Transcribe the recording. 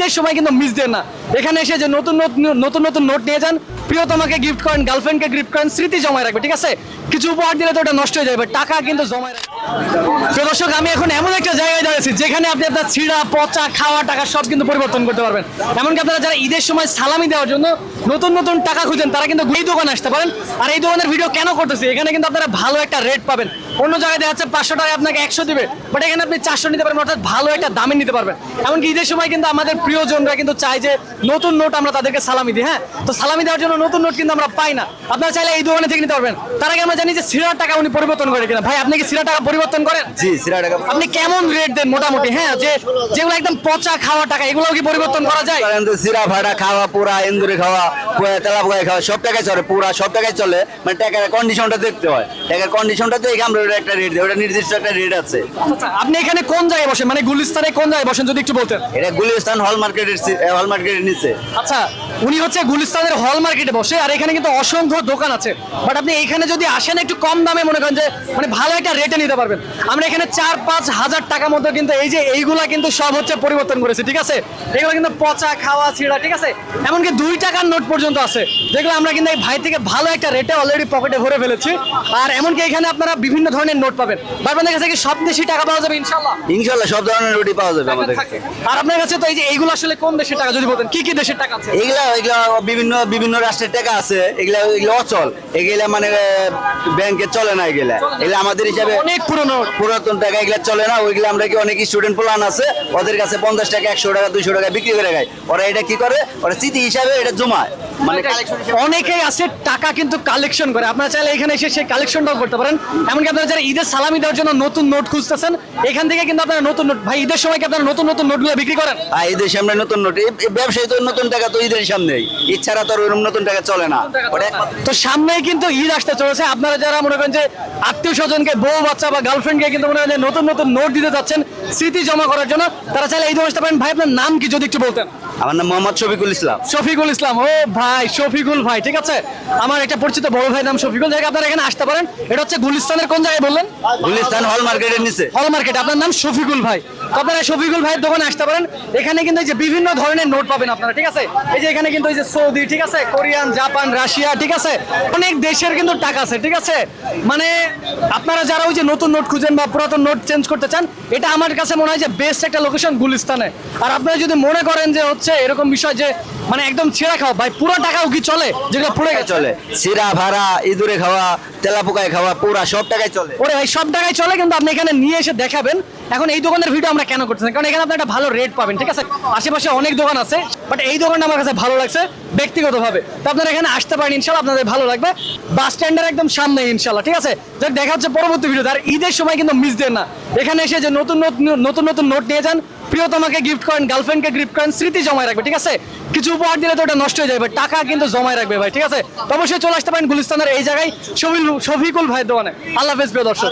ঈদের সময় কিন্তু মিস দেন না, এখানে এসে যে নতুন নতুন নতুন নোট নিয়ে যান, প্রিয়তমাকে গিফট করেন, গার্লফ্রেন্ডকে গিফট করেন, স্মৃতি জমায় রাখবে, ঠিক আছে? কিছু উপহার দিলে তো ওটা নষ্ট হয়ে যাবে, টাকা কিন্তু জমায় রাখবে। তো দর্শক, আমি এখন এমন একটা জায়গায় দাঁড়িয়েছি যেখানে আপনি আপনার ছিঁড়া পচা খাওয়া টাকা সব কিন্তু পরিবর্তন করতে পারবেন। এমনকি আপনারা যারা ঈদের সময় সালামি দেওয়ার জন্য নতুন নতুন টাকা খুঁজেন, তারা কিন্তু এই দোকানে আসতে পারেন। আর এই দোকানের ভিডিও কেন করতেছি, এখানে কিন্তু আপনারা ভালো একটা রেট পাবেন। অন্য জায়গায় দেখা যাচ্ছে 500 টাকায় আপনাকে 100 দিবে, বাট এখানে আপনি 400 নিতে পারবেন, অর্থাৎ ভালো একটা দামে নিতে পারবেন। এমনকি ঈদের সময় কিন্তু আমাদের প্রিয়জনরা কিন্তু চায় যে নতুন নোট আমরা তাদেরকে সালামি দিই। হ্যাঁ, তো সালামি দেওয়ার জন্য নতুন নোট কিন্তু আমরা পাই না, আপনারা চাইলে এই দোকানে থেকে নিতে পারবেন। তার আগে আমরা জানি যে ছিঁড়া টাকা উনি পরিবর্তন করে কিনা। ভাই, আপনি কি ছিঁড়া টাকা পরিবর্তন করেন? জি, সিরা টাকা আপনি কেমন রেট দেন মোটামুটি? হ্যাঁ, যে যেগুলো একদম পচা খাওয়া টাকা, এগুলো কি পরিবর্তন করা যায়? সিরা ভাড়া খাওয়া, পুরা এন্দুরি খাওয়া, পুরা তেলা পোকায় খাওয়া, সব টাকায় চলে, পুরা সব টাকায় চলে। মানে টাকার কন্ডিশনটা দেখতে হয়, টাকার কন্ডিশনটা দেখে আমরা একটা রেট দিই, ওটা নির্দিষ্ট একটা রেট আছে। আচ্ছা, আপনি এখানে কোন জায়গায় বসেন, মানে গুলিস্তানে কোন জায়গায় বসেন যদি একটু বলতেন? এটা গুলিস্তান হল মার্কেটের নিচে। আচ্ছা, উনি হচ্ছে গুলিস্তানের হল মার্কেটে বসে, আর এখানে কিন্তু অসংখ্য দোকান আছে। বাট আপনি এখানে যদি আসেন একটু কম দামে, মনে করেন যে মানে ভালো একটা রেটে নিতে পারবেন। আমরা এখানে 4-5 হাজার টাকা মতো কিন্তু এই যে এইগুলা কিন্তু সব হচ্ছে পরিবর্তন করেছে, ঠিক আছে? এগুলো কিন্তু পচা খাওয়া ছিঁড়া, ঠিক আছে? এমনকি 2 টাকার নোট পর্যন্ত আছে, যেগুলো আমরা কিন্তু এই ভাই থেকে ভালো একটা রেটে অলরেডি পকেটে ভরে ফেলেছি। আর এমনকি এখানে আপনারা বিভিন্ন ধরনের নোট পাবেন। আপনাদের কাছে কি সব দেশি টাকা পাওয়া যাবে ইনশাল্লাহ? ইনশাল্লাহ সব ধরনের রুটি পাওয়া যাবে আমাদের কাছে। আর আপনার কাছে তো এই যে এইগুলো আসলে কোন দেশের টাকা যদি বলতেন, কি কি দেশের টাকা আছে? এগুলা বিভিন্ন বিভিন্ন রাষ্ট্রের টাকা আছে, এগুলা অচল, এগুলা মানে ব্যাংকে চলে না, এগুলা আমাদের হিসাবে অনেক পুরাতন টাকা, এগুলা চলে না। ওইগুলা আমরা কি অনেক স্টুডেন্ট প্ল্যান আছে, ওদের কাছে 50 টাকা 100 টাকা 200 টাকা বিক্রি করে খায়। ওরা এটা কি করে, ওরা স্মৃতি হিসাবে এটা জমায়, মানে অনেকেই আছে টাকা কিন্তু কালেকশন করে। আপনারা চাইলে এখানে এসে সেই কালেকশনটাও করতে পারেন। এমনকি আপনারা যারা ঈদের সালামি দেওয়ার জন্য নতুন নোট খুঁজতেছেন, এখান থেকে কিন্তু আপনারা নতুন নোট, ভাই ঈদের সময় কি আপনারা নতুন নতুন নোটগুলো বিক্রি করেন? ঈদের সামনে নতুন নোট, ব্যবসায়ী তো নতুন টাকা তো ঈদের সামনেই, ইচ্ছারা তো ওরকম নতুন টাকা চলে না। তো সামনেই কিন্তু ঈদ আসতে চলেছে, আপনারা যারা মনে করেন যে আত্মীয় স্বজনকে, বউ বাচ্চা বা গার্লফ্রেন্ডকে কিন্তু মনে করেন যে নতুন নতুন নোট দিতে যাচ্ছেন স্মৃতি জমা করার জন্য, তারা চাইলে এই দোকানে আসতে পারেন। ভাই, আপনার নাম কি যদি একটু বলতেন? আমার নাম মোহাম্মদ শফিকুল ইসলাম। শফিকুল ইসলাম, ও ভাই শফিকুল ভাই, ঠিক আছে? আমার একটা পরিচিত বড় ভাই নাম শফিকুল। জায়গা আপনারা এখানে আসতে পারেন। এটা হচ্ছে গুলিস্তানের কোন জায়গায় বললেন? গুলিস্তান হল মার্কেটের নিচে। হল মার্কেট। আপনার নাম শফিকুল ভাই, তো আপনারা শফিকুল ভাইয়ের দোকানে আসতে পারেন। এখানে কিন্তু এই যে বিভিন্ন ধরনের নোট পাবেন আপনারা, ঠিক আছে? এই যে এখানে কিন্তু এই যে সৌদি, ঠিক আছে, কোরিয়ান, জাপান, রাশিয়া, ঠিক আছে, অনেক দেশের কিন্তু টাকা আছে, ঠিক আছে? মানে আপনারা যারা ওই যে নতুন নোট খুঁজেন বা পুরাতন নোট চেঞ্জ করতে চান, এটা আমার কাছে মনে হয় যে বেস্ট একটা লোকেশন গুলিস্তানে। আর আপনারা যদি মনে করেন যে হচ্ছে এরকম বিষয় যে মানে একদম ছেঁড়া খাওয়া, ভাই পুরো টাকাও কি চলে? যেগুলো পুরো চলে, সিরা ভাড়া, ইঁদুরে খাওয়া, তেলা পোকায় খাওয়া, পুরা সব টাকায় চলে। ওরে ভাই, সব টাকায় চলে, কিন্তু আপনি এখানে নিয়ে এসে দেখাবেন। এখন এই দোকানের ভিডিও আমরা কেন করতেছি, কারণ এখানে আপনি একটা ভালো রেট পাবেন, ঠিক আছে? আশেপাশে অনেক দোকান আছে, বাট এই দোকানটা আমার কাছে ভালো লাগছে ব্যক্তিগতভাবে। তো আপনারা এখানে আসতে পারেন, ইনশাল্লাহ আপনাদের ভালো লাগবে। বাস স্ট্যান্ডের একদম সামনে ইনশাল্লাহ, ঠিক আছে? যাক, দেখা হচ্ছে পরবর্তী ভিডিও। আর ঈদের সময় কিন্তু মিস দেন না, এখানে এসে যে নতুন নতুন নোট নিয়ে যান, প্রিয়তমাকে গিফট করেন, গার্লফ্রেন্ডকে গিফট করেন, স্মৃতি জমায় রাখবে, ঠিক আছে? কিছু উপহার দিলে তো ওটা নষ্ট হয়ে যাবে, টাকা কিন্তু জমায় রাখবে ভাই, ঠিক আছে? তো অবশ্যই চলে আসতে পারেন গুলিস্তানের এই জায়গায় শফিকুল ভাইয়ের দোকানে। আল্লাহ হাফেজ প্রিয় দর্শক।